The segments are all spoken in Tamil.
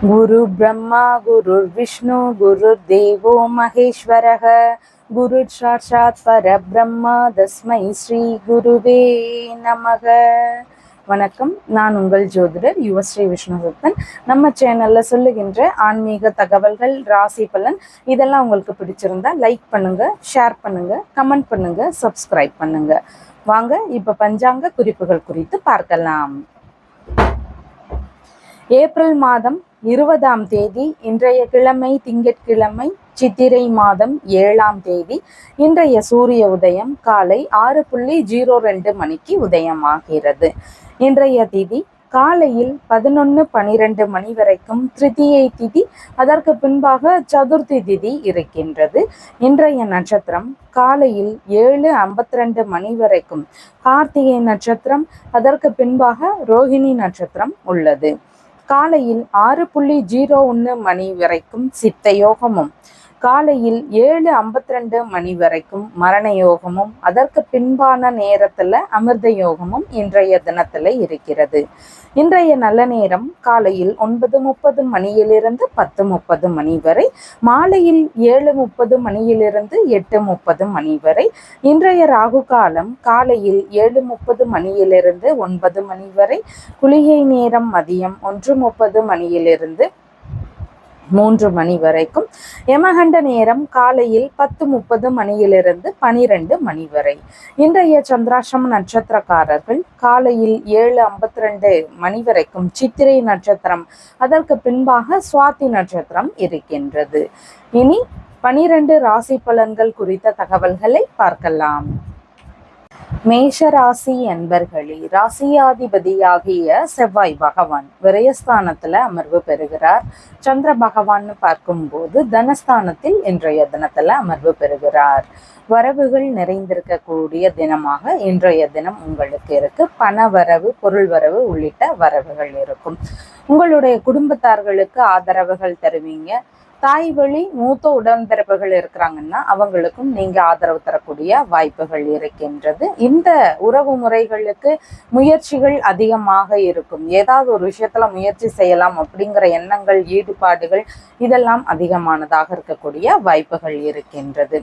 गुरु ब्रह्मा गुरुर्विष्णु गुरुर्देवो महेश्वरः गुरुः साक्षात् परब्रह्म तस्मै ஸ்ரீ குருவே நமக. வணக்கம், நான் உங்கள் ஜோதிடர் யுவஸ்ரீ விஷ்ணுதத்தன். நம்ம சேனல்ல சொல்லுகின்ற ஆன்மீக தகவல்கள், ராசி பலன் இதெல்லாம் உங்களுக்கு பிடிச்சிருந்தா லைக் பண்ணுங்க, ஷேர் பண்ணுங்க, கமெண்ட் பண்ணுங்க, சப்ஸ்கிரைப் பண்ணுங்க. வாங்க இப்ப பஞ்சாங்க குறிப்புகள் குறித்து பார்க்கலாம். ஏப்ரல் மாதம் 20ஆம் தேதி, இன்றைய கிழமை திங்கட்கிழமை, சித்திரை மாதம் 7ஆம் தேதி. இன்றைய சூரிய உதயம் காலை 6:02 மணிக்கு உதயமாகிறது. இன்றைய திதி காலையில் 11:12 மணி வரைக்கும் திருதியை திதி, அதற்கு பின்பாக சதுர்த்தி திதி இருக்கின்றது. இன்றைய நட்சத்திரம் காலையில் 7:52 மணி வரைக்கும் கார்த்திகை நட்சத்திரம், அதற்கு பின்பாக ரோஹிணி நட்சத்திரம் உள்ளது. காலையில் 6:01 மணி வரைக்கும் சித்த யோகமும், காலையில் 7:52 மணி வரைக்கும் மரண யோகமும், அதற்கு பின்பான நேரத்துல அமிர்த யோகமும் இன்றைய தினத்துல இருக்கிறது. இன்றைய நல்ல நேரம் காலையில் 9:30 மணியிலிருந்து 10:30 மணி வரை, மாலையில் 7:30 மணியிலிருந்து 8:30 மணி வரை. இன்றைய ராகு காலம் காலையில் 7:30 மணியிலிருந்து 9 மணி வரை, குளிகை நேரம் மதியம் 1:30 மணியிலிருந்து 3 மணி வரைக்கும், யமகண்ட நேரம் காலையில் 10:30 மணியிலிருந்து 12 மணி வரை. இன்றைய சந்திராஷ்டம நட்சத்திரக்காரர்கள் காலையில் 7:52 மணி வரைக்கும் சித்திரை நட்சத்திரம், அதற்கு பின்பாக சுவாதி நட்சத்திரம் இருக்கின்றது. இனி 12 ராசி பலன்கள் குறித்த தகவல்களை பார்க்கலாம். மேஷ ராசி அன்பர்களே, ராசியாதிபதியாகிய செவ்வாய் பகவான் விரயஸ்தானத்துல அமர்வு பெறுகிறார். சந்திர பகவான் பார்க்கும்போது தனஸ்தானத்தில் இன்றைய தினத்துல அமர்வு பெறுகிறார். வரவுகள் நிறைந்திருக்கக்கூடிய தினமாக இன்றைய தினம் உங்களுக்கு இருக்கு. பண வரவு, பொருள் வரவு உள்ளிட்ட வரவுகள் இருக்கும். உங்களுடைய குடும்பத்தார்களுக்கு ஆதரவுகள் தருவீங்க. தாய் வழி மூத்த உடன்பிறப்புகள் இருக்கிறாங்கன்னா அவங்களுக்கும் நீங்க ஆதரவு தரக்கூடிய வாய்ப்புகள் இருக்கின்றது. இந்த உறவு முறைகளுக்கு முயற்சிகள் அதிகமாக இருக்கும். ஏதாவது ஒரு விஷயத்துல முயற்சி செய்யலாம் அப்படிங்கிற எண்ணங்கள், ஈடுபாடுகள் இதெல்லாம் அதிகமானதாக இருக்கக்கூடிய வாய்ப்புகள் இருக்கின்றது.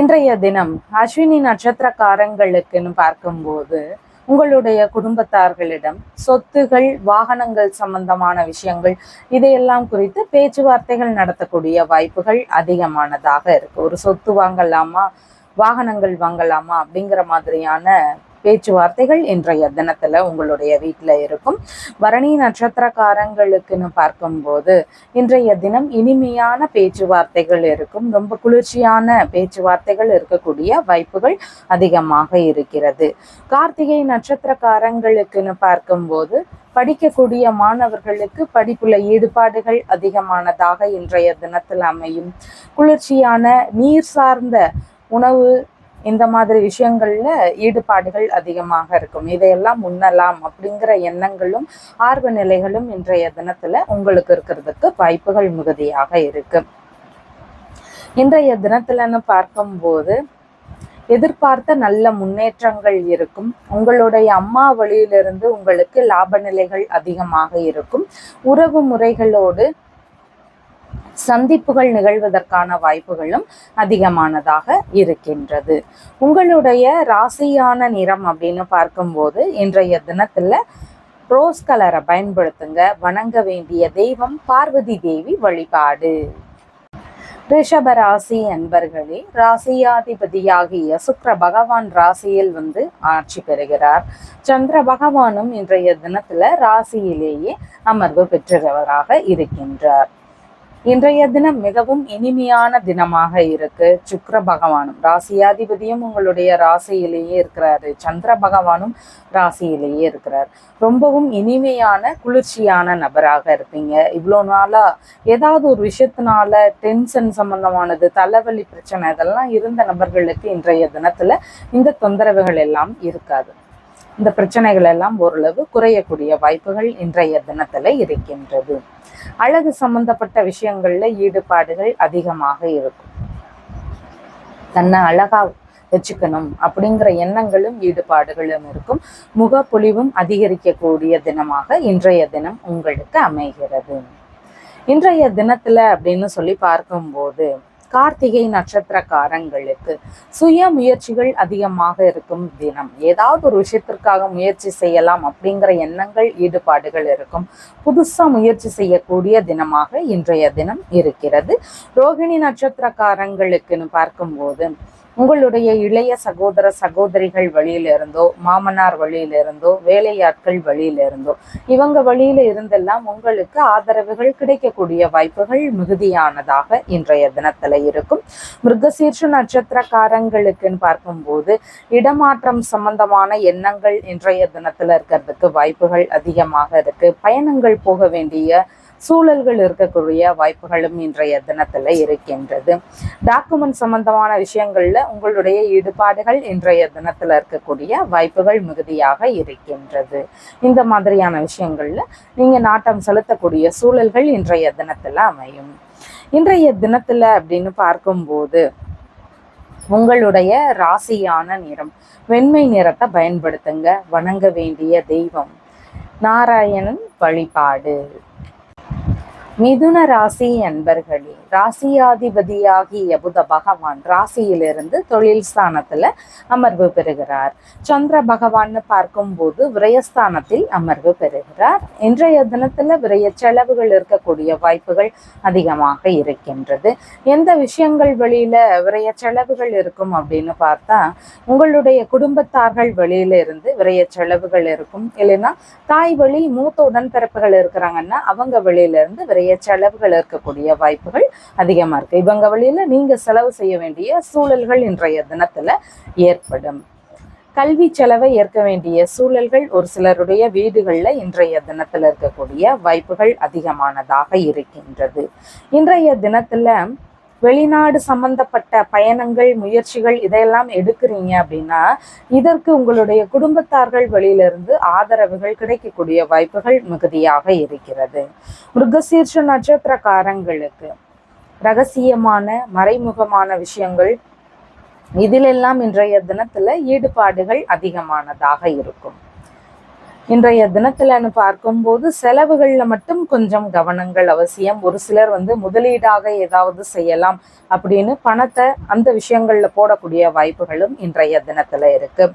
இன்றைய தினம் அஸ்வினி நட்சத்திரக்காரங்களுக்குன்னு பார்க்கும்போது உங்களுடைய குடும்பத்தார்களிடம் சொத்துகள், வாகனங்கள் சம்பந்தமான விஷயங்கள் இதையெல்லாம் குறித்து பேச்சுவார்த்தைகள் நடத்தக்கூடிய வாய்ப்புகள் அதிகமானதாக இருக்கு. ஒரு சொத்து வாங்கலாமா, வாகனங்கள் வாங்கலாமா அப்படிங்கிற மாதிரியான பேச்சுவார்த்தைகள் இன்றைய தினத்துல உங்களுடைய வீட்டில் இருக்கும். பரணி நட்சத்திரக்காரங்களுக்குன்னு பார்க்கும்போது இன்றைய தினம் இனிமையான பேச்சுவார்த்தைகள் இருக்கும். ரொம்ப குளிர்ச்சியான பேச்சுவார்த்தைகள் இருக்கக்கூடிய வாய்ப்புகள் அதிகமாக இருக்கிறது. கார்த்திகை நட்சத்திரக்காரங்களுக்குன்னு பார்க்கும்போது படிக்கக்கூடிய மாணவர்களுக்கு படிப்புல ஈடுபாடுகள் அதிகமானதாக இன்றைய தினத்தில் அமையும். குளிர்ச்சியான நீர் சார்ந்த உணவு, இந்த மாதிரி விஷயங்கள்ல ஈடுபாடுகள் அதிகமாக இருக்கும். இதையெல்லாம் உண்ணலாம் அப்படிங்கிற எண்ணங்களும் ஆர்வ நிலைகளும் இன்றைய தினத்துல உங்களுக்கு இருக்கிறதுக்கு வாய்ப்புகள் மிகுதியாக இருக்கு. இன்றைய தினத்துலன்னு பார்க்கும்போது எதிர்பார்த்த நல்ல முன்னேற்றங்கள் இருக்கும். உங்களுடைய அம்மா வழியிலிருந்து உங்களுக்கு லாப நிலைகள் அதிகமாக இருக்கும். உறவு முறைகளோடு சந்திப்புகள் நிகழ்வதற்கான வாய்ப்புகளும் அதிகமானதாக இருக்கின்றது. உங்களுடைய ராசியான நிறம் அப்படின்னு பார்க்கும்போது இன்றைய தினத்துல ரோஸ் கலரை பயன்படுத்துங்க. வணங்க வேண்டிய தெய்வம் பார்வதி தேவி வழிபாடு. ரிஷப ராசி அன்பர்களே, ராசியாதிபதியாகிய சுக்கிர பகவான் ராசியில் ஆட்சி பெறுகிறார். சந்திர பகவானும் இன்றைய தினத்துல ராசியிலேயே அமர்வு பெற்றவராக இருக்கின்றார். இன்றைய தினம் மிகவும் இனிமையான தினமாக இருக்கு. சுக்கிர பகவானும் ராசியாதிபதியும் உங்களுடைய ராசியிலேயே இருக்கிறாரு. சந்திர பகவானும் ராசியிலேயே இருக்கிறார். ரொம்பவும் இனிமையான குளிர்ச்சியான நபராக இருப்பீங்க. இவ்வளோ நாளா ஏதாவது ஒரு விஷயத்தினால டென்ஷன் சம்பந்தமானது, தலைவலி பிரச்சனை இதெல்லாம் இருந்த நபர்களுக்கு இன்றைய தினத்துல இந்த தொந்தரவுகள் எல்லாம் இருக்காது. இந்த பிரச்சனைகள் எல்லாம் ஓரளவு குறையக்கூடிய வாய்ப்புகள் இன்றைய தினத்துல இருக்கின்றது. அழகு சம்பந்தப்பட்ட விஷயங்கள்ல ஈடுபாடுகள் அதிகமாக இருக்கும். தன்னை அழகா வச்சுக்கணும் அப்படிங்கிற எண்ணங்களும் ஈடுபாடுகளும் இருக்கும். முகப்பொலிவும் அதிகரிக்கக்கூடிய தினமாக இன்றைய தினம் உங்களுக்கு அமைகிறது. இன்றைய தினத்துல அப்படின்னு சொல்லி பார்க்கும்போது கார்த்திகை நட்சத்திரக்காரங்களுக்கு சுய முயற்சிகள் அதிகமாக இருக்கும் தினம். ஏதாவது ஒரு விஷயத்திற்காக முயற்சி செய்யலாம் அப்படிங்கிற எண்ணங்கள் ஈடுபாடுகள் இருக்கும். புதுசா முயற்சி செய்யக்கூடிய தினமாக இன்றைய தினம் இருக்கிறது. ரோகிணி நட்சத்திரக்காரங்களுக்குன்னு பார்க்கும்போது உங்களுடைய இளைய சகோதர சகோதரிகள் வழியிலிருந்தோ, மாமனார் வழியிலிருந்தோ, வேலையாட்கள் வழியிலிருந்தோ, இவங்க வழியில இருந்தெல்லாம் உங்களுக்கு ஆதரவுகள் கிடைக்கக்கூடிய வாய்ப்புகள் மிகுதியானதாக இன்றைய தினத்துல இருக்கும். மிருகசீர்ஷ நட்சத்திரக்காரங்களுக்குன்னு பார்க்கும்போது இடமாற்றம் சம்பந்தமான எண்ணங்கள் இன்றைய தினத்துல இருக்கிறதுக்கு வாய்ப்புகள் அதிகமாக இருக்கு. பயணங்கள் போக வேண்டிய சூழல்கள் இருக்கக்கூடிய வாய்ப்புகளும் இன்றைய தினத்துல இருக்கின்றது. டாக்குமெண்ட் சம்பந்தமான விஷயங்கள்ல உங்களுடைய ஈடுபாடுகள் இன்றைய தினத்துல இருக்கக்கூடிய வாய்ப்புகள் மிகுதியாக இருக்கின்றது. இந்த மாதிரியான விஷயங்கள்ல நீங்க நாட்டம் செலுத்தக்கூடிய சூழல்கள் இன்றைய தினத்துல அமையும். இன்றைய தினத்துல அப்படின்னு பார்க்கும்போது உங்களுடைய ராசியான நிறம் வெண்மை நிறத்தை பயன்படுத்துங்க. வணங்க வேண்டிய தெய்வம் நாராயணன் வழிபாடு. மிதுன ராசி அன்பர்களே, ராசியாதிபதியாகிய புத பகவான் ராசியிலிருந்து தொழில் ஸ்தானத்துல அமர்வு பெறுகிறார். சந்திர பகவான்னு பார்க்கும்போது விரயஸ்தானத்தில் அமர்வு பெறுகிறார். இன்றைய தினத்துல விரய செலவுகள் இருக்கக்கூடிய வாய்ப்புகள் அதிகமாக இருக்கின்றது. எந்த விஷயங்கள் வழியில விரய செலவுகள் இருக்கும் அப்படின்னு பார்த்தா, உங்களுடைய குடும்பத்தார்கள் வழியில இருந்து விரய செலவுகள் இருக்கும். இல்லைன்னா தாய் வழி மூத்த உடன்பிறப்புகள் இருக்கிறாங்கன்னா அவங்க வழியில இருந்து விரய செலவுகள் இருக்கக்கூடிய வாய்ப்புகள் அதிகமா இருக்கு. இவங்க வழியில நீங்க செலவு செய்ய வேண்டிய சூழல்கள் இன்றைய தினத்துல ஏற்படும். கல்வி செலவை ஏற்க வேண்டிய சூழல்கள் ஒரு சிலருடைய வீடுகள்ல இன்றைய தினத்துல இருக்கக்கூடிய வாய்ப்புகள் அதிகமானதாக இருக்கின்றது. இன்றைய தினத்துல வெளிநாடு சம்பந்தப்பட்ட பயணங்கள், முயற்சிகள் இதையெல்லாம் எடுக்கிறீங்க அப்படின்னா இதற்கு உங்களுடைய குடும்பத்தார்கள் வழியிலிருந்து ஆதரவுகள் கிடைக்கக்கூடிய வாய்ப்புகள் மிகுதியாக இருக்கிறது. மிருகசீர்ஷ நட்சத்திரக்காரங்களுக்கு ரகசியமான மறைமுகமான விஷயங்கள் இதிலெல்லாம் இன்றைய தினத்துல ஈடுபாடுகள் அதிகமானதாக இருக்கும். இன்றைய தினத்துலன்னு பார்க்கும்போது செலவுகள்ல மட்டும் கொஞ்சம் கவனங்கள் அவசியம். ஒரு சிலர் முதலீடாக ஏதாவது செய்யலாம் அப்படின்னு பணத்தை அந்த விஷயங்கள்ல போடக்கூடிய வாய்ப்புகளும் இன்றைய தினத்துல இருக்கு.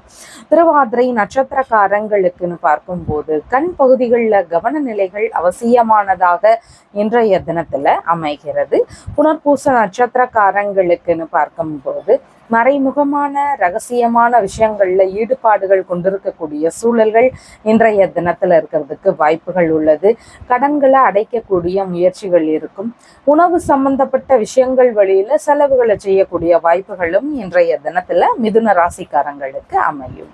திருவாதிரை நட்சத்திரக்காரங்களுக்குன்னு பார்க்கும்போது கண் பகுதிகளில் கவன நிலைகள் அவசியமானதாக இன்றைய தினத்துல அமைகிறது. புனர்பூச நட்சத்திரக்காரங்களுக்குன்னு பார்க்கும்போது மறைமுகமான ரகசியமான விஷயங்கள்ல ஈடுபாடுகள் கொண்டிருக்கக்கூடிய சூழல்கள் இன்றைய தினத்துல இருக்கிறதுக்கு வாய்ப்புகள் உள்ளது. கடன்களை அடைக்கக்கூடிய முயற்சிகள் இருக்கும். உணவு சம்பந்தப்பட்ட விஷயங்கள் வழியில செலவுகளை செய்யக்கூடிய வாய்ப்புகளும் இன்றைய தினத்துல மிதுன ராசிக்காரங்களுக்கு அமையும்.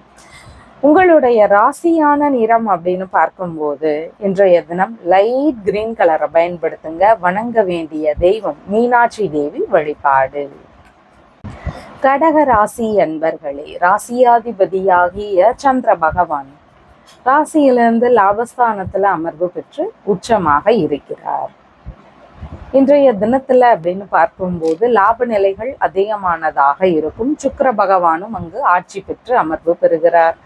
உங்களுடைய ராசியான நிறம் அப்படின்னு பார்க்கும்போது இன்றைய தினம் லைட் கிரீன் கலரை பயன்படுத்துங்க. வணங்க வேண்டிய தெய்வம் மீனாட்சி தேவி வழிபாடு. கடக ராசி அன்பர்களே, ராசியாதிபதியாகிய சந்திர பகவான் ராசியிலிருந்து லாபஸ்தானத்துல அமர்வு பெற்று உச்சமாக இருக்கிறார். இன்றைய தினத்துல அப்படின்னு பார்க்கும்போது லாப நிலைகள் அதிகமானதாக இருக்கும். சுக்கிர பகவானும் அங்கு ஆட்சி பெற்று அமர்வு பெறுகிறார்.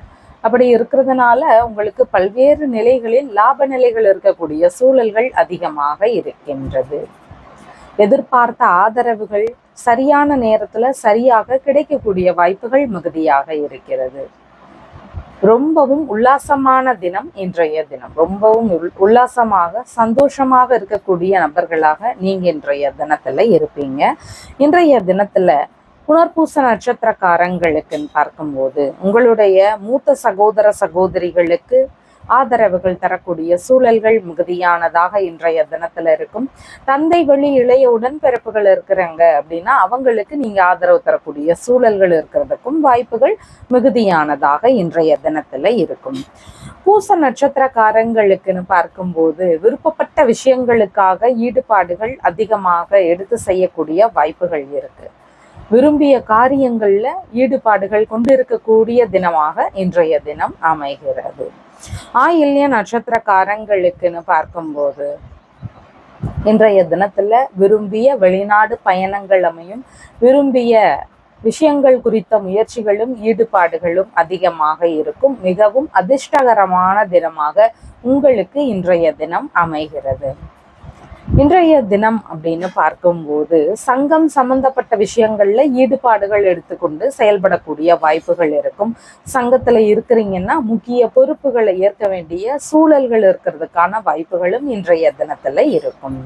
அப்படி இருக்கிறதுனால உங்களுக்கு பல்வேறு நிலைகளில் லாப நிலைகள் இருக்கக்கூடிய சூழல்கள் அதிகமாக இருக்கின்றது. எதிர்பார்த்த ஆதரவுகள் சரியான நேரத்துல சரியாக கிடைக்கக்கூடிய வாய்ப்புகள் மிகுதியாக இருக்கிறது. ரொம்பவும் உல்லாசமான தினம் இன்றைய தினம். ரொம்பவும் உல்லாசமாக சந்தோஷமாக இருக்கக்கூடிய நபர்களாக நீங்க இன்றைய தினத்துல இருப்பீங்க. இன்றைய தினத்துல புனர்பூச நட்சத்திரக்காரங்களுக்குன்னு பார்க்கும்போது உங்களுடைய மூத்த சகோதர சகோதரிகளுக்கு ஆதரவுகள் தரக்கூடிய சூழல்கள் மிகுதியானதாக இன்றைய தினத்துல இருக்கும். தந்தை வழி இளைய உடன்பிறப்புகள் இருக்கிறாங்க அப்படின்னா அவங்களுக்கு நீங்க ஆதரவு தரக்கூடிய சூழல்கள் இருக்கிறதுக்கும் வாய்ப்புகள் மிகுதியானதாக இன்றைய தினத்துல இருக்கும். பூச நட்சத்திரக்காரங்களுக்குன்னு பார்க்கும்போது விருப்பப்பட்ட விஷயங்களுக்காக ஈடுபாடுகள் அதிகமாக எடுத்து செய்யக்கூடிய வாய்ப்புகள் இருக்கு. விரும்பிய காரியங்கள்ல ஈடுபாடுகள் கொண்டிருக்கக்கூடிய தினமாக இன்றைய தினம் அமைகிறது. ஆயில்ய நட்சத்திரக்காரங்களுக்குன்னு பார்க்கும்போது இன்றைய தினத்துல விரும்பிய வெளிநாடு பயணங்கள் அமையும். விரும்பிய விஷயங்கள் குறித்த முயற்சிகளும் ஈடுபாடுகளும் அதிகமாக இருக்கும். மிகவும் அதிர்ஷ்டகரமான தினமாக உங்களுக்கு இன்றைய தினம் அமைகிறது. இன்றைய தினம் அப்படின்னு பார்க்கும்போது சங்கம் சம்பந்தப்பட்ட விஷயங்கள்ல ஈடுபாடுகள் எடுத்துக்கொண்டு செயல்படக்கூடிய வாய்ப்புகள் இருக்கும். சங்கத்துல இருக்கிறீங்கன்னா முக்கிய பொறுப்புகளை ஏற்க வேண்டிய சூழல்கள் இருக்கிறதுக்கான வாய்ப்புகளும் இன்றைய தினத்துல இருக்கும்.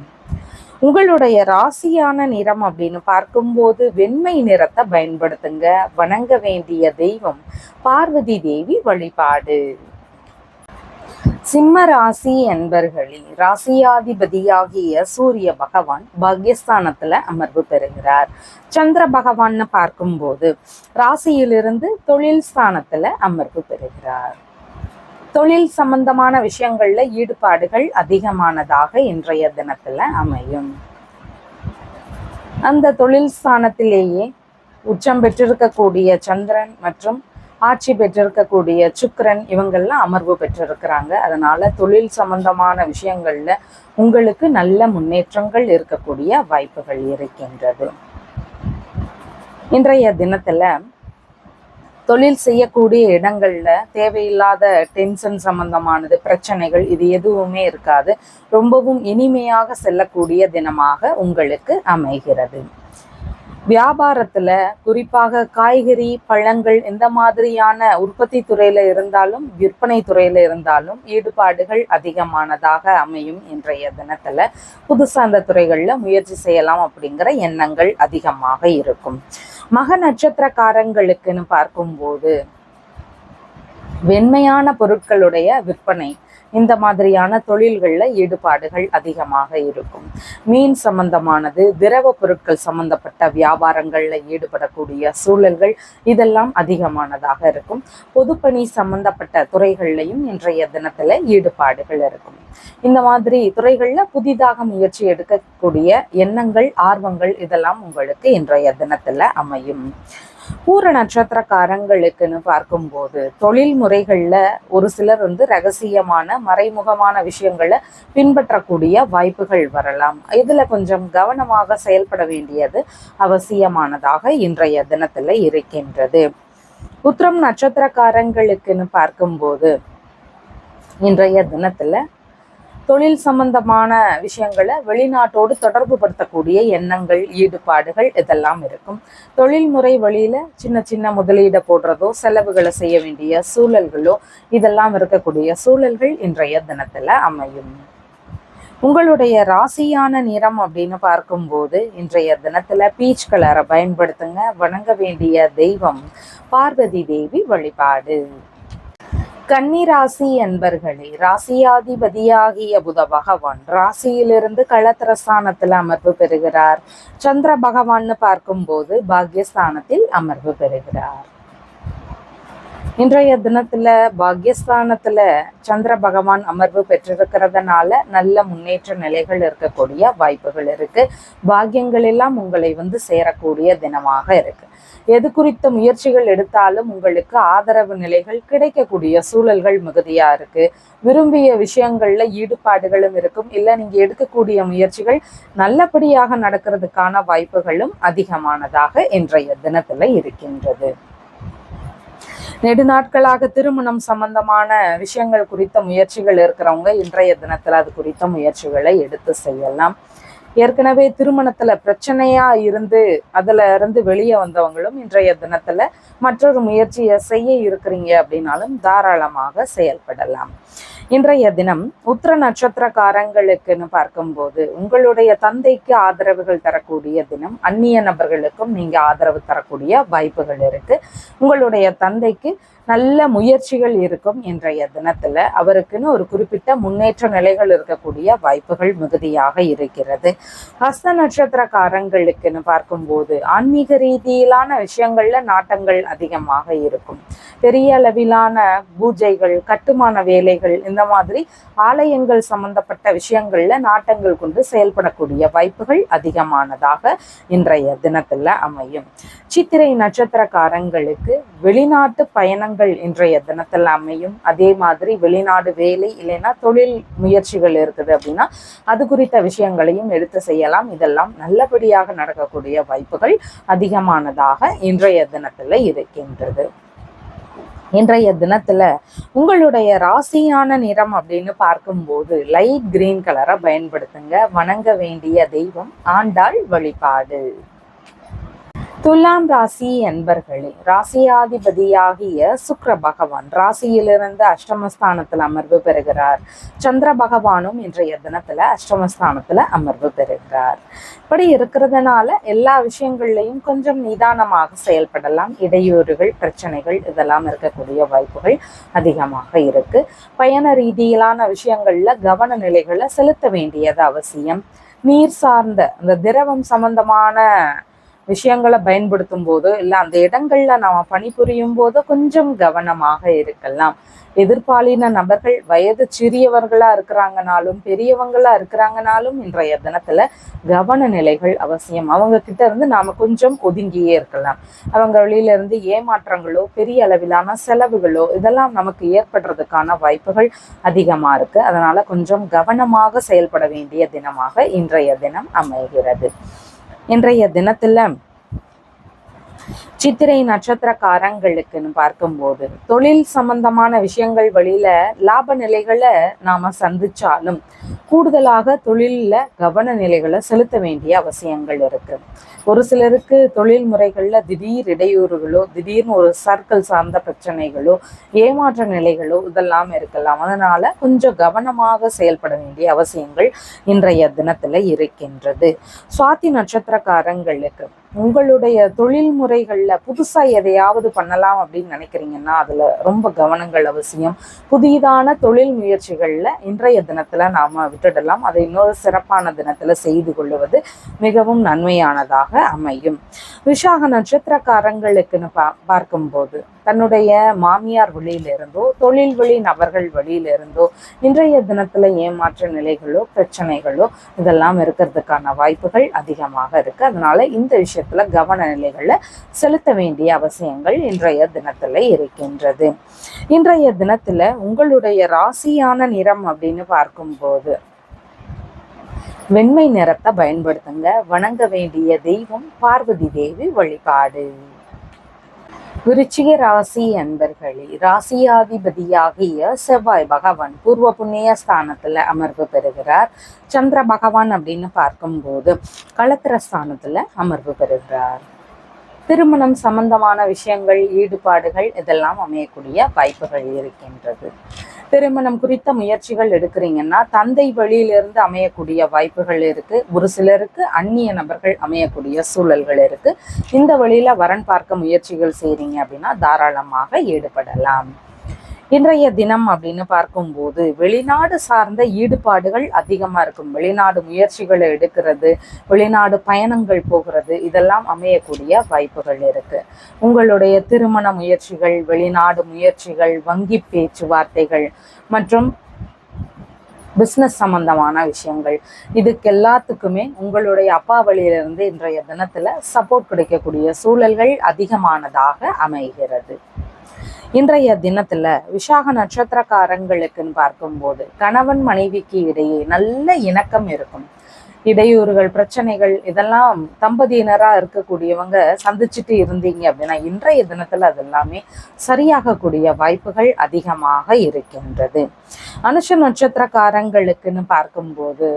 உங்களுடைய ராசியான நிறம் அப்படின்னு பார்க்கும்போது வெண்மை நிறத்தை பயன்படுத்துங்க. வணங்க வேண்டிய தெய்வம் பார்வதி தேவி வழிபாடு. சிம்ம ராசி என்பர்களே, ராசியாதிபதியாகிய சூரிய பகவான் பாக்யஸ்தானத்துல அமர்வு பெறுகிறார். சந்திர பகவான்னு பார்க்கும்போது ராசியிலிருந்து தொழில் ஸ்தானத்துல அமர்வு பெறுகிறார். தொழில் சம்பந்தமான விஷயங்கள்ல ஈடுபாடுகள் அதிகமானதாக இன்றைய தினத்துல அமையும். அந்த தொழில் ஸ்தானத்திலேயே உச்சம் பெற்றிருக்கக்கூடிய சந்திரன் மற்றும் ஆட்சி பெற்றிருக்கக்கூடிய சுக்கிரன் இவங்கெல்லாம் அமர்வு பெற்றிருக்கிறாங்க. அதனால தொழில் சம்பந்தமான விஷயங்கள்ல உங்களுக்கு நல்ல முன்னேற்றங்கள் இருக்கக்கூடிய வாய்ப்புகள் இருக்கின்றது. இன்றைய தினத்துல தொழில் செய்யக்கூடிய இடங்கள்ல தேவையில்லாத டென்ஷன் சம்பந்தமானது பிரச்சனைகள் இது எதுவுமே இருக்காது. ரொம்பவும் இனிமையாக செல்லக்கூடிய தினமாக உங்களுக்கு அமைகிறது. வியாபாரத்துல குறிப்பாக காய்கறி பழங்கள் இந்த மாதிரியான உற்பத்தி துறையில இருந்தாலும் விற்பனை துறையில இருந்தாலும் ஈடுபாடுகள் அதிகமானதாக அமையும். இன்றைய தினத்துல புதுசா அந்த துறைகள்ல முயற்சி செய்யலாம் அப்படிங்கிற எண்ணங்கள் அதிகமாக இருக்கும். மக நட்சத்திரக்காரங்களுக்குன்னு பார்க்கும்போது வெண்மையான பொருட்களுடைய விற்பனை இந்த மாதிரியான தொழில்களில் ஈடுபாடுகள் அதிகமாக இருக்கும். மீன் சம்பந்தமானது திரவ பொருட்கள் சம்பந்தப்பட்ட வியாபாரங்களில் ஈடுபடக்கூடிய சூழல்கள் இதெல்லாம் அதிகமானதாக இருக்கும். பொதுப்பணி சம்பந்தப்பட்ட துறைகள்லையும் இன்றைய தினத்துல ஈடுபாடுகள் இருக்கும். இந்த மாதிரி துறைகளில் புதிதாக முயற்சி எடுக்கக்கூடிய எண்ணங்கள் ஆர்வங்கள் இதெல்லாம் உங்களுக்கு இன்றைய தினத்துல அமையும். பூர நட்சத்திரக்காரங்களுக்குன்னு பார்க்கும்போது தொழில் முறைகள்ல ஒரு சிலர் ரகசியமான மறைமுகமான விஷயங்களை பின்பற்றக்கூடிய வாய்ப்புகள் வரலாம். இதுல கொஞ்சம் கவனமாக செயல்பட வேண்டியது அவசியமானதாக இன்றைய தினத்துல இருக்கின்றது. உத்திரம் நட்சத்திரக்காரங்களுக்குன்னு பார்க்கும்போது இன்றைய தினத்துல தொழில் சம்பந்தமான விஷயங்களை வெளிநாட்டோடு தொடர்பு படுத்தக்கூடிய எண்ணங்கள் ஈடுபாடுகள் இதெல்லாம் இருக்கும். தொழில்முறை வழியில சின்ன சின்ன முதலீடை போடுறதோ செலவுகளை செய்ய வேண்டிய சூழல்களோ இதெல்லாம் இருக்கக்கூடிய சூழல்கள் இன்றைய தினத்துல அமையும். உங்களுடைய ராசியான நிறம் அப்படின்னு பார்க்கும்போது இன்றைய தினத்துல பீச் கலரை பயன்படுத்துங்க. வணங்க வேண்டிய தெய்வம் பார்வதி தேவி வழிபாடு. கன்னிராசி என்பர்களே, ராசியாதிபதியாகிய புத பகவான் ராசியிலிருந்து களத்திரஸ்தானத்தில் அமர்வு பெறுகிறார். சந்திர பகவான்னு பார்க்கும்போது பாக்யஸ்தானத்தில் அமர்வு பெறுகிறார். இன்றைய தினத்துல பாக்யஸ்தானத்துல சந்திர பகவான் அமர்வு பெற்றிருக்கிறதுனால நல்ல முன்னேற்ற நிலைகள் இருக்கக்கூடிய வாய்ப்புகள் இருக்கு. பாக்கியங்கள் எல்லாம் உங்களை சேரக்கூடிய தினமாக இருக்கு. எது குறித்த முயற்சிகள் எடுத்தாலும் உங்களுக்கு ஆதரவு நிலைகள் கிடைக்கக்கூடிய சூழல்கள் மிகுதியா இருக்கு. விரும்பிய விஷயங்கள்ல ஈடுபாடுகளும் இருக்கும். இல்ல நீங்க எடுக்கக்கூடிய முயற்சிகள் நல்லபடியாக நடக்கிறதுக்கான வாய்ப்புகளும் அதிகமானதாக இன்றைய தினத்துல இருக்கின்றது. நெடுநாட்களாக திருமணம் சம்பந்தமான விஷயங்கள் குறித்த முயற்சிகள் இருக்கிறவங்க இன்றைய தினத்துல அது குறித்த முயற்சிகளை எடுத்து செய்யலாம். ஏற்கனவே திருமணத்துல பிரச்சனையா இருந்து அதுல இருந்து வெளியே வந்தவங்களும் இன்றைய தினத்துல மற்றொரு முயற்சியை செய்ய இருக்கிறீங்க அப்படின்னாலும் தாராளமாக செயல்படலாம். இன்றைய தினம் உத்திர நட்சத்திரக்காரங்களுக்குன்னு பார்க்கும்போது உங்களுடைய தந்தைக்கு ஆதரவுகள் தரக்கூடிய தினம். அந்நிய நபர்களுக்கும் நீங்க ஆதரவு தரக்கூடிய வாய்ப்புகள் இருக்கு. உங்களுடைய தந்தைக்கு நல்ல முயற்சிகள் இருக்கும். இன்றைய தினத்துல அவருக்குன்னு ஒரு குறிப்பிட்ட முன்னேற்ற நிலைகள் இருக்கக்கூடிய வாய்ப்புகள் மிகுதியாக இருக்கிறது. ஹஸ்த நட்சத்திரக்காரங்களுக்குன்னு பார்க்கும்போது ஆன்மீக ரீதியிலான விஷயங்கள்ல நாட்டங்கள் அதிகமாக இருக்கும். பெரிய அளவிலான பூஜைகள், கட்டுமான வேலைகள், இந்த மாதிரி ஆலயங்கள் சம்பந்தப்பட்ட விஷயங்கள்ல நாட்டங்கள் கொண்டு செயல்படக்கூடிய வாய்ப்புகள் அதிகமானதாக இன்றைய தினத்துல அமையும். சித்திரை நட்சத்திரக்காரங்களுக்கு வெளிநாட்டு பயணங்கள் இன்றைய தினத்தில் அமையும். அதே மாதிரி வெளிநாடு வேலை இல்லைன்னா தொழில் முயற்சிகள் இருக்குது அப்படின்னா அது குறித்த விஷயங்களையும் எடுத்து செய்யலாம். இதெல்லாம் நல்லபடியாக நடக்கக்கூடிய வாய்ப்புகள் அதிகமானதாக இன்றைய தினத்துல இருக்கின்றது. இன்றைய தினத்துல உங்களுடைய ராசியான நிறம் அப்படின்னு பார்க்கும்போது லைட் கிரீன் கலரை பயன்படுத்துங்க. வணங்க வேண்டிய தெய்வம் ஆண்டாள் வழிபாடு. துலாம் ராசி என்பர்களே, ராசியாதிபதியாகிய சுக்கிர பகவான் ராசியிலிருந்து அஷ்டமஸ்தானத்துல அமர்வு பெறுகிறார். சந்திர பகவானும் இன்றைய தினத்துல அஷ்டமஸ்தானத்துல அமர்வு பெறுகிறார். இப்படி இருக்கிறதுனால எல்லா விஷயங்கள்லையும் கொஞ்சம் நிதானமாக செயல்படலாம். இடையூறுகள், பிரச்சனைகள் இதெல்லாம் இருக்கக்கூடிய வாய்ப்புகள் அதிகமாக இருக்கு. பயண ரீதியிலான விஷயங்கள்ல கவன நிலைகளை செலுத்த வேண்டியது அவசியம். நீர் சார்ந்த அந்த திரவம் சம்பந்தமான விஷயங்களை பயன்படுத்தும் போதோ இல்லை அந்த இடங்கள்ல நாம பணிபுரியும் போதோ கொஞ்சம் கவனமாக இருக்கலாம். எதிர்பாலின நபர்கள் வயது சிறியவர்களா இருக்கிறாங்கனாலும் பெரியவங்களா இருக்கிறாங்கனாலும் இன்றைய தினத்துல கவன நிலைகள் அவசியம். அவங்க கிட்ட இருந்து நாம கொஞ்சம் ஒதுங்கியே இருக்கலாம். அவங்க வெளியில இருந்து ஏமாற்றங்களோ பெரிய அளவிலான செலவுகளோ இதெல்லாம் நமக்கு ஏற்படுறதுக்கான வாய்ப்புகள் அதிகமா இருக்கு. அதனால கொஞ்சம் கவனமாக செயல்பட வேண்டிய தினமாக இன்றைய தினம் அமைகிறது. இன்றைய தினத்துல சித்திரை நட்சத்திரக்காரங்களுக்குன்னு பார்க்கும்போது தொழில் சம்பந்தமான விஷயங்கள் வழியில லாப நிலைகளை நாம சந்திச்சாலும் கூடுதலாக தொழில்ல கவன நிலைகளை செலுத்த வேண்டிய அவசியங்கள் இருக்கு. ஒரு சிலருக்கு தொழில் முறைகள்ல திடீர் இடையூறுகளோ திடீர்னு ஒரு சர்க்கிள் சார்ந்த பிரச்சனைகளோ ஏமாற்ற நிலைகளோ இதெல்லாம் இருக்கலாம். அதனால கொஞ்சம் கவனமாக செயல்பட வேண்டிய அவசியங்கள் இன்றைய தினத்துல இருக்கின்றது. சுவாதி நட்சத்திரக்காரங்களுக்கு உங்களுடைய தொழில் முறைகள்ல புதுசா எதையாவது பண்ணலாம் அப்படின்னு நினைக்கிறீங்கன்னா அதுல ரொம்ப கவனங்கள் அவசியம். புதிதான தொழில் முயற்சிகள்ல இன்றைய தினத்துல நாம விட்டுடலாம். அதை இன்னொரு சிறப்பான தினத்துல செய்து கொள்வது மிகவும் நன்மையானதாக அமையும். விஷாக நட்சத்திரக்காரங்களுக்குன்னு பார்க்கும்போது தன்னுடைய மாமியார் வழியிலிருந்தோ தொழில் வழி நபர்கள் வழியிலிருந்தோ இன்றைய தினத்துல ஏமாற்ற நிலைகளோ பிரச்சனைகளோ இதெல்லாம் இருக்கிறதுக்கான வாய்ப்புகள் அதிகமாக இருக்கு. அதனால இந்த விஷயத்துல கவன நிலைகளை செலுத்த வேண்டிய அவசியங்கள் இன்றைய தினத்துல இருக்கின்றது. இன்றைய தினத்துல உங்களுடைய ராசியான நிறம் அப்படின்னு பார்க்கும்போது வெண்மை நிறத்தை பயன்படுத்துங்க. வணங்க வேண்டிய தெய்வம் பார்வதி தேவி வழிபாடு. விருச்சிக ராசி அன்பர்களே, ராசியாதிபதியாகிய செவ்வாய் பகவான் பூர்வ புண்ணிய ஸ்தானத்துல அமர்வு பெறுகிறார். சந்திர பகவான் அப்படின்னு பார்க்கும்போது களத்திர ஸ்தானத்துல அமர்வு பெறுகிறார். திருமணம் சம்பந்தமான விஷயங்கள், ஈடுபாடுகள் இதெல்லாம் அமையக்கூடிய வாய்ப்புகள் இருக்கின்றது. திருமணம் குறித்த முயற்சிகள் எடுக்கிறீங்கன்னா தந்தை வழியிலிருந்து அமையக்கூடிய வாய்ப்புகள் இருக்கு. ஒரு சிலருக்கு அந்நிய நபர்கள் அமையக்கூடிய சூழல்கள் இருக்கு. இந்த வழியில வரன் பார்க்க முயற்சிகள் செய்றீங்க அப்படின்னா தாராளமாக ஈடுபடலாம். இன்றைய தினம் அப்படின்னு பார்க்கும்போது வெளிநாடு சார்ந்த ஈடுபாடுகள் அதிகமாக இருக்கும். வெளிநாடு முயற்சிகளை எடுக்கிறது, வெளிநாடு பயணங்கள் போகிறது இதெல்லாம் அமையக்கூடிய வாய்ப்புகள் இருக்கு. உங்களுடைய திருமண முயற்சிகள், வெளிநாடு முயற்சிகள், வங்கி பேச்சுவார்த்தைகள் மற்றும் பிஸ்னஸ் சம்பந்தமான விஷயங்கள் இதுக்கு எல்லாத்துக்குமே உங்களுடைய அப்பா வழியிலிருந்து இன்றைய தினத்துல சப்போர்ட் கிடைக்கக்கூடிய சூழல்கள் அதிகமானதாக அமைகிறது. இன்றைய தினத்துல விசாக நட்சத்திரக்காரங்களுக்குன்னு பார்க்கும்போது கணவன் மனைவிக்கு இடையே நல்ல இணக்கம் இருக்கும். இடையூறுகள், பிரச்சனைகள் இதெல்லாம் தம்பதியினரா இருக்கக்கூடியவங்க சந்திச்சுட்டு இருந்தீங்க அப்படின்னா இன்றைய தினத்துல அது எல்லாமே சரியாகக்கூடிய வாய்ப்புகள் அதிகமாக இருக்கின்றது. அனுஷ நட்சத்திரக்காரங்களுக்குன்னு பார்க்கும்போது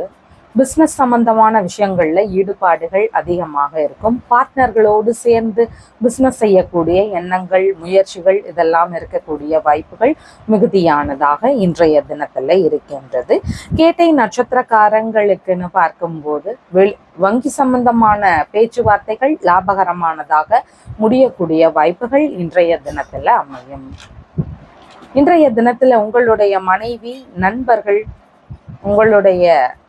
பிஸ்னஸ் சம்பந்தமான விஷயங்கள்ல ஈடுபாடுகள் அதிகமாக இருக்கும். பார்ட்னர்களோடு சேர்ந்து பிஸ்னஸ் செய்யக்கூடிய எண்ணங்கள், முயற்சிகள் இதெல்லாம் இருக்கக்கூடிய வாய்ப்புகள் மிகுதியானதாக இன்றைய தினத்துல இருக்கின்றது. கேட்டை நட்சத்திரக்காரங்களுக்குன்னு பார்க்கும்போது வங்கி சம்பந்தமான பேச்சுவார்த்தைகள் லாபகரமானதாக முடியக்கூடிய வாய்ப்புகள் இன்றைய தினத்துல அமையும். இன்றைய தினத்துல உங்களுடைய மனைவி, நண்பர்கள் உங்களுடைய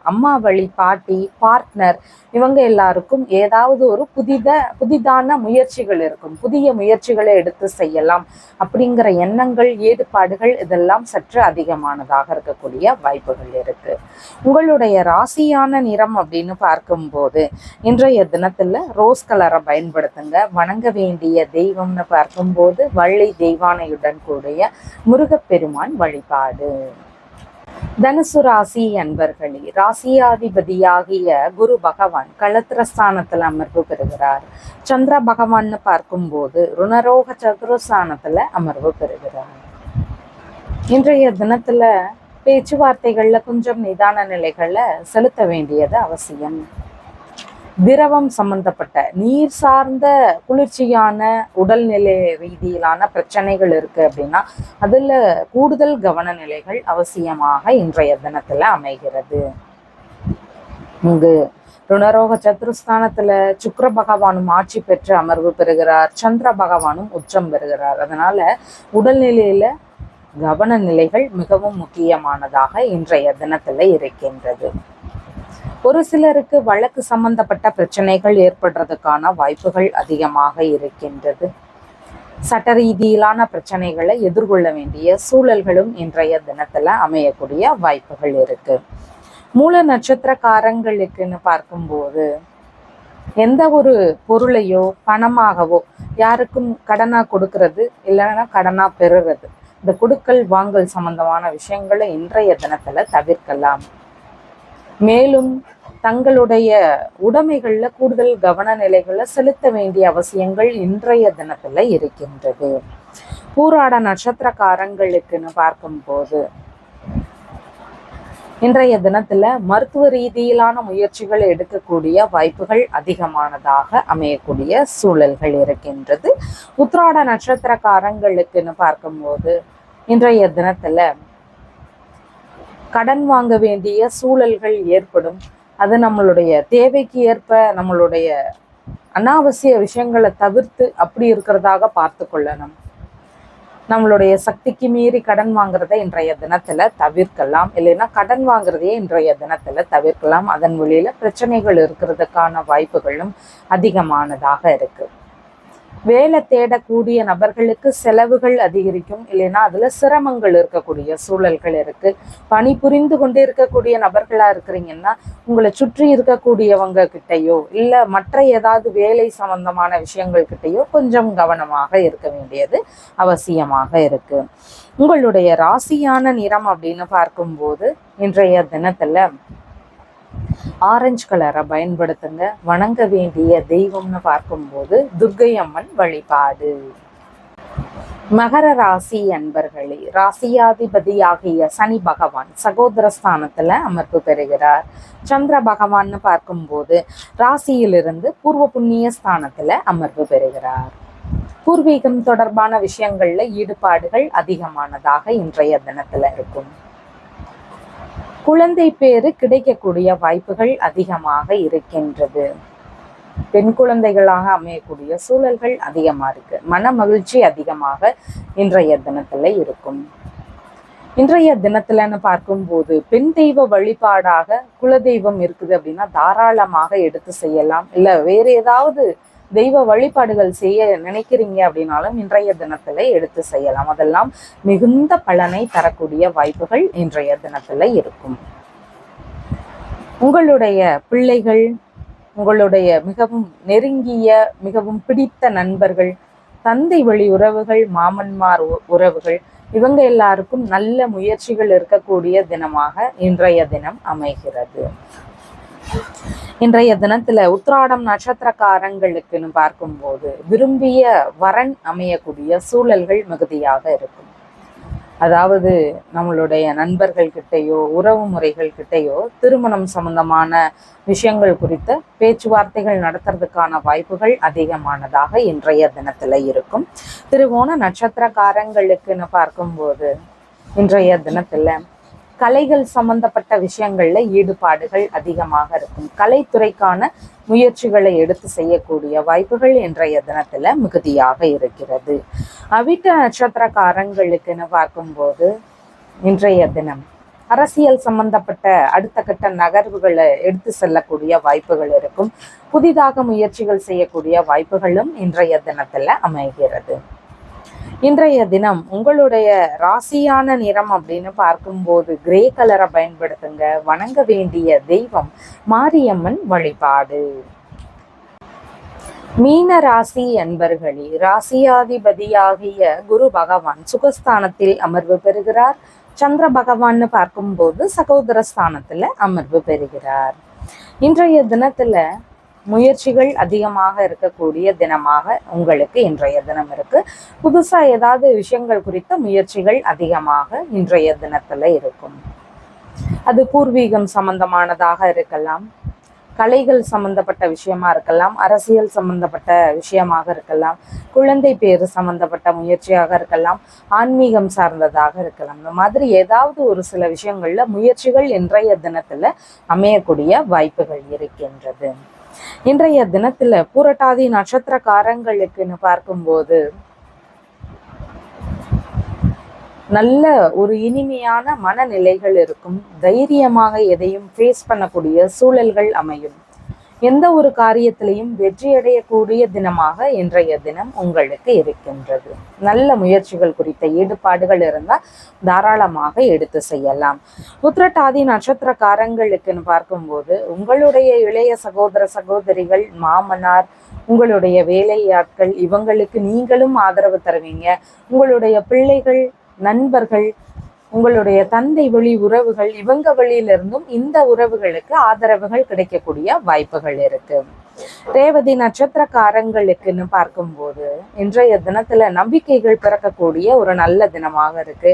அம்மா வழி பாட்டி, பார்ட்னர், இவங்க எல்லாருக்கும் ஏதாவது ஒரு புதிதான முயற்சிகள் இருக்கும். புதிய முயற்சிகளை எடுத்து செய்யலாம் அப்படிங்கிற எண்ணங்கள், ஈடுபாடுகள் இதெல்லாம் சற்று அதிகமானதாக இருக்கக்கூடிய வாய்ப்புகள் இருக்கு. உங்களுடைய ராசியான நிறம் அப்படின்னு பார்க்கும்போது இன்றைய தினத்துல ரோஸ் கலரை பயன்படுத்துங்க. வணங்க வேண்டிய தெய்வம்னு பார்க்கும்போது வள்ளி தெய்வானையுடன் கூடிய முருகப்பெருமான் வழிபாடு. தனுசு ராசி அன்பர்களே, ராசியாதிபதியாகிய குரு பகவான் களத்திரஸ்தானத்துல அமர்வு பெறுகிறார். சந்திர பகவான் பார்க்கும்போது ருணரோக சதுரஸ்தானத்துல அமர்வு பெறுகிறார். இன்றைய தினத்துல பேச்சுவார்த்தைகள்ல கொஞ்சம் நிதான நிலைகளை செலுத்த வேண்டியது அவசியம். திரவம் சம்பந்தப்பட்ட நீர் சார்ந்த குளிர்ச்சியான உடல்நிலை ரீதியிலான பிரச்சனைகள் இருக்கு அப்படின்னா அதுல கூடுதல் கவன நிலைகள் அவசியமாக இன்றைய தினத்துல அமைகிறது. இங்கு ருணரோக சதுரஸ்தானத்துல சுக்கிர பகவானும் ஆட்சி பெற்று அமர்வு பெறுகிறார். சந்திர பகவானும் உச்சம் பெறுகிறார். அதனால உடல்நிலையில கவன நிலைகள் மிகவும் முக்கியமானதாக இன்றைய தினத்துல இருக்கின்றது. ஒரு சிலருக்கு வழக்கு சம்பந்தப்பட்ட பிரச்சனைகள் ஏற்படுறதுக்கான வாய்ப்புகள் அதிகமாக இருக்கின்றது. சட்ட ரீதியிலான பிரச்சனைகளை எதிர்கொள்ள வேண்டிய சூழல்களும் இன்றைய தினத்துல அமையக்கூடிய வாய்ப்புகள் இருக்கு. மூல நட்சத்திரக்காரங்களுக்குன்னு பார்க்கும்போது எந்த ஒரு பொருளையோ பணமாகவோ யாருக்கும் கடனா கொடுக்கறது இல்லைன்னா கடனா பெறுறது, இந்த கொடுக்கல் வாங்கல் சம்பந்தமான விஷயங்களை இன்றைய தினத்துல தவிர்க்கலாம். மேலும் தங்களுடைய உடைமைகள்ல கூடுதல் கவன நிலைகளை செலுத்த வேண்டிய அவசியங்கள் இன்றைய தினத்துல இருக்கின்றது. பூராட நட்சத்திரக்காரங்களுக்குன்னு பார்க்கும்போது இன்றைய தினத்துல மருத்துவ ரீதியிலான முயற்சிகள் எடுக்கக்கூடிய வாய்ப்புகள் அதிகமானதாக அமையக்கூடிய சூழல்கள் இருக்கின்றது. உத்திராட நட்சத்திரக்காரங்களுக்குன்னு பார்க்கும்போது இன்றைய தினத்துல கடன் வாங்க வேண்டிய சூழல்கள் ஏற்படும். அது நம்மளுடைய தேவைக்கு ஏற்ப நம்மளுடைய அனாவசிய விஷயங்களை தவிர்த்து அப்படி இருக்கிறதாக பார்த்து கொள்ளணும். நம்மளுடைய சக்திக்கு மீறி கடன் வாங்குறத இன்றைய தினத்துல தவிர்க்கலாம். இல்லைன்னா கடன் வாங்குறதையே இன்றைய தினத்துல தவிர்க்கலாம். அதன் வழியில பிரச்சனைகள் இருக்கிறதுக்கான வாய்ப்புகளும் அதிகமானதாக இருக்கு. வேலை தேடக்கூடிய நபர்களுக்கு செலவுகள் அதிகரிக்கும். இல்லைன்னா அதுல சிரமங்கள் இருக்கக்கூடிய சூழல்கள் இருக்கு. பணி புரிந்து கொண்டே இருக்கக்கூடிய நபர்களா இருக்கிறீங்கன்னா உங்களை சுற்றி இருக்கக்கூடியவங்க கிட்டையோ இல்ல மற்ற ஏதாவது வேலை சம்பந்தமான விஷயங்கள் கிட்டையோ கொஞ்சம் கவனமாக இருக்க வேண்டியது அவசியமாக இருக்கு. உங்களுடைய ராசியான நிறம் அப்படின்னு பார்க்கும்போது இன்றைய தினத்துல ஆரஞ்சு கலரை பயன்படுத்துங்க. வணங்க வேண்டிய தெய்வம்னு பார்க்கும்போது துர்க்கை அம்மன் வழிபாடு. மகர ராசி அன்பர்களே, ராசியாதிபதியாகிய சனி பகவான் சகோதரஸ்தானத்துல அமர்வு பெறுகிறார். சந்திர பகவான்னு பார்க்கும்போது ராசியிலிருந்து பூர்வ புண்ணிய ஸ்தானத்துல அமர்வு பெறுகிறார். பூர்வீகம் தொடர்பான விஷயங்கள்ல ஈடுபாடுகள் அதிகமானதாக இன்றைய தினத்துல இருக்கும். குழந்தை பேரு கிடைக்கக்கூடிய வாய்ப்புகள் அதிகமாக இருக்கின்றது. பெண் குழந்தைகளாக அமையக்கூடிய சூழல்கள் அதிகமா இருக்கு. மன மகிழ்ச்சி அதிகமாக இன்றைய தினத்துல இருக்கும். இன்றைய தினத்துலன்னு பார்க்கும்போது பெண் தெய்வ வழிபாடாக குலதெய்வம் இருக்குது அப்படின்னா தாராளமாக எடுத்து செய்யலாம். இல்ல வேற ஏதாவது தெய்வ வழிபாடுகள் செய்ய நினைக்கிறீங்க அப்படின்னாலும் இன்றைய தினத்துல எடுத்து செய்யலாம். அதெல்லாம் மிகுந்த பலனை தரக்கூடிய வாய்ப்புகள் இன்றைய தினத்துல இருக்கும். உங்களுடைய பிள்ளைகள், உங்களுடைய மிகவும் நெருங்கிய மிகவும் பிடித்த நண்பர்கள், தந்தை வழி உறவுகள், மாமன்மார் உறவுகள், இவங்க எல்லாருக்கும் நல்ல முயற்சிகள் இருக்கக்கூடிய தினமாக இன்றைய தினம் அமைகிறது. இன்றைய தினத்துல உத்திராடம் நட்சத்திரக்காரங்களுக்குன்னு பார்க்கும்போது விரும்பிய வரன் அமையக்கூடிய சூழல்கள் மிகுதியாக இருக்கும். அதாவது நம்மளுடைய நண்பர்கள் கிட்டையோ உறவு முறைகள் கிட்டையோ திருமணம் சம்பந்தமான விஷயங்கள் குறித்த பேச்சுவார்த்தைகள் நடத்துறதுக்கான வாய்ப்புகள் அதிகமானதாக இன்றைய தினத்துல இருக்கும். திருவோண நட்சத்திரக்காரங்களுக்குன்னு பார்க்கும்போது இன்றைய தினத்துல கலைகள் சம்பந்தப்பட்ட விஷயங்கள்ல ஈடுபாடுகள் அதிகமாக இருக்கும். கலைத்துறைக்கான முயற்சிகளை எடுத்து செய்யக்கூடிய வாய்ப்புகள் இன்றைய தினத்துல மிகுதியாக இருக்கிறது. அவிட்ட நட்சத்திரக்காரங்களுக்குன்னு பார்க்கும்போது இன்றைய தினம் அரசியல் சம்பந்தப்பட்ட அடுத்த கட்ட நகர்வுகளை எடுத்து செல்லக்கூடிய வாய்ப்புகள் இருக்கும். புதிதாக முயற்சிகள் செய்யக்கூடிய வாய்ப்புகளும் இன்றைய தினத்துல அமைகிறது. இன்றைய தினம் உங்களுடைய ராசியான நிறம் அப்படின்னு பார்க்கும்போது கிரே கலரை பயன்படுத்துங்க. வணங்க வேண்டிய தெய்வம் மாரியம்மன் வழிபாடு. மீன ராசி அன்பர்களே, ராசியாதிபதியாகிய குரு பகவான் சுகஸ்தானத்தில் அமர்வு பெறுகிறார். சந்திர பகவான்னு பார்க்கும்போது சகோதர ஸ்தானத்துல அமர்வு பெறுகிறார். இன்றைய தினத்துல முயற்சிகள் அதிகமாக இருக்கக்கூடிய தினமாக உங்களுக்கு இன்றைய தினம் இருக்கு. புதுசா ஏதாவது விஷயங்கள் குறித்த முயற்சிகள் அதிகமாக இன்றைய தினத்துல இருக்கும். அது பூர்வீகம் சம்பந்தமானதாக இருக்கலாம், கலைகள் சம்பந்தப்பட்ட விஷயமா இருக்கலாம், அரசியல் சம்பந்தப்பட்ட விஷயமாக இருக்கலாம், குழந்தை பேரு சம்பந்தப்பட்ட முயற்சியாக இருக்கலாம், ஆன்மீகம் சார்ந்ததாக இருக்கலாம். இந்த மாதிரி ஏதாவது ஒரு சில விஷயங்கள்ல முயற்சிகள் இன்றைய தினத்துல அமையக்கூடிய வாய்ப்புகள் இருக்கின்றது. இன்றைய தினத்துல பூரட்டாதி நட்சத்திரக்காரங்களுக்குன்னு பார்க்கும்போது நல்ல ஒரு இனிமையான மனநிலைகள் இருக்கும். தைரியமாக எதையும் ஃபேஸ் பண்ணக்கூடிய சூழல்கள் அமையும். எந்த ஒரு காரியத்திலையும் வெற்றியடையக்கூடிய தினமாக இன்றைய தினம் உங்களுக்கு இருக்கின்றது. நல்ல முயற்சிகள் குறித்த ஈடுபாடுகள் இருந்தால் தாராளமாக எடுத்து செய்யலாம். உத்திரட்டாதி நட்சத்திரக்காரங்களுக்குன்னு பார்க்கும்போது உங்களுடைய இளைய சகோதர சகோதரிகள், மாமனார், உங்களுடைய வேலையாட்கள், இவங்களுக்கு நீங்களும் ஆதரவு தருவீங்க. உங்களுடைய பிள்ளைகள், நண்பர்கள், உங்களுடைய தந்தை வழி உறவுகள், இவங்க வழியிலிருந்தும் இந்த உறவுகளுக்கு ஆதரவுகள் கிடைக்கக்கூடிய வாய்ப்புகள் இருக்கு. ரேவதி நட்சத்திரக்காரங்களுக்குன்னு பார்க்கும்போது இன்றைய தினத்துல நம்பிக்கைகள் பிறக்கக்கூடிய ஒரு நல்ல தினமாக இருக்கு.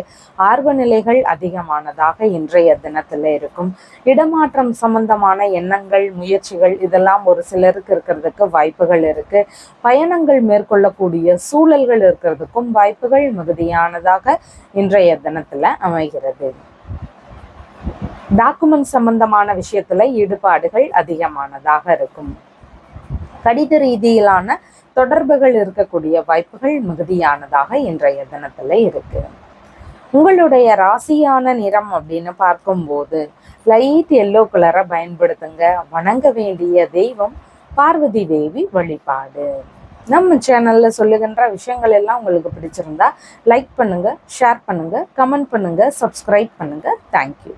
ஆர்வ நிலைகள் அதிகமானதாக இன்றைய தினத்துல இருக்கும். இடமாற்றம் சம்பந்தமான எண்ணங்கள், முயற்சிகள் இதெல்லாம் ஒரு சிலருக்கு இருக்கிறதுக்கு வாய்ப்புகள் இருக்கு. பயணங்கள் மேற்கொள்ளக்கூடிய சூழல்கள் இருக்கிறதுக்கும் வாய்ப்புகள் மிகுதியானதாக இன்றைய தினத்துல அமைகிறது. டாக்குமெண்ட் சம்பந்தமான விஷயத்துல ஈடுபாடுகள் அதிகமானதாக இருக்கும். கடித ரீதியிலான தொடர்புகள் இருக்கக்கூடிய வாய்ப்புகள் மிகுதியானதாக இன்றைய தினத்துல இருக்கு. உங்களுடைய ராசியான நிறம் அப்படின்னு பார்க்கும்போது லைட் எல்லோ கலரை பயன்படுத்துங்க. வணங்க வேண்டிய தெய்வம் பார்வதி தேவி வழிபாடு. நம்ம சேனல்ல சொல்லுகின்ற விஷயங்கள் எல்லாம் உங்களுக்கு பிடிச்சிருந்தா லைக் பண்ணுங்க, ஷேர் பண்ணுங்க, கமெண்ட் பண்ணுங்க, சப்ஸ்கிரைப் பண்ணுங்க. தேங்க்யூ.